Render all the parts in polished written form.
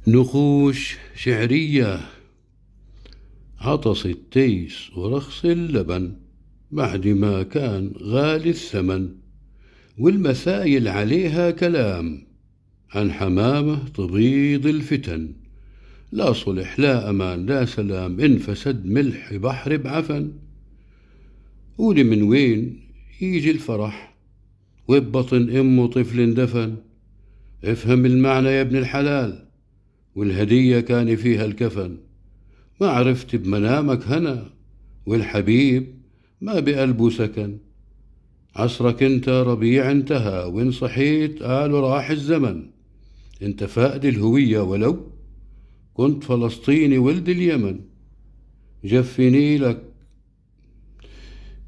نقوش شعرية. عطس التيس ورخص اللبن بعد ما كان غالي الثمن، والمثايل عليها كلام عن حمامة تبيض الفتن. لا صلح لا أمان لا سلام إن فسد ملح بحر بعفن. قولي من وين يجي الفرح وببطن أمه طفل اندفن؟ افهم المعنى يا ابن الحلال، والهدية كان فيها الكفن. ما عرفت بمنامك هنا، والحبيب ما بقلبه سكن. عصرك انت ربيع انتهى، وان صحيت قالوا راح الزمن. انت فاقد الهوية ولو كنت فلسطيني ولد اليمن. جفني لك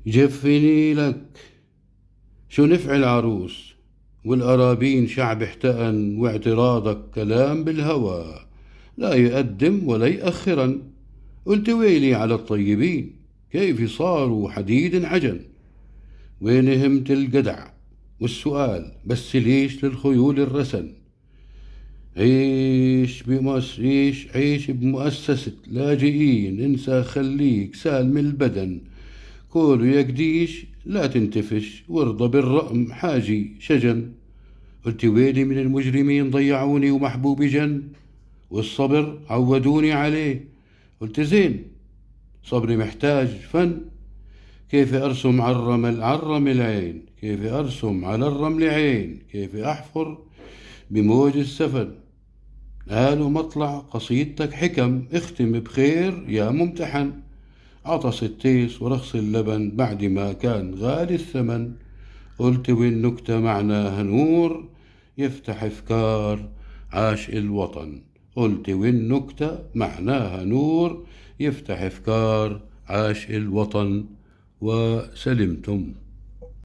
جفني لك شو نفع العروس، والأرابين شعب احتقن، واعتراضك كلام بالهوى لا يقدم ولا يأخرا. قلت ويلي على الطيبين كيف صاروا حديد عجن. وين همت الجدع والسؤال بس ليش للخيول الرسن. عيش بمؤسسة لاجئين، انسى خليك سالم البدن. كولو يقديش لا تنتفش، وارضى بالرقم حاجي شجن. قلت ويلي من المجرمين ضيعوني ومحبوبي جن، والصبر عودوني عليه. قلت زين صبري محتاج فن. كيف أرسم على الرمل عين، كيف أرسم على الرمل عين، كيف أحفر بموج السفن. قالوا مطلع قصيدتك حكم، اختم بخير يا ممتحن. عطس التيس ورخص اللبن بعد ما كان غالي الثمن. قلت والنكتة معناها نور يفتح أفكار عاشق الوطن. قلت والنكتة معناها نور يفتح أفكار عاشق الوطن. وسلمتم.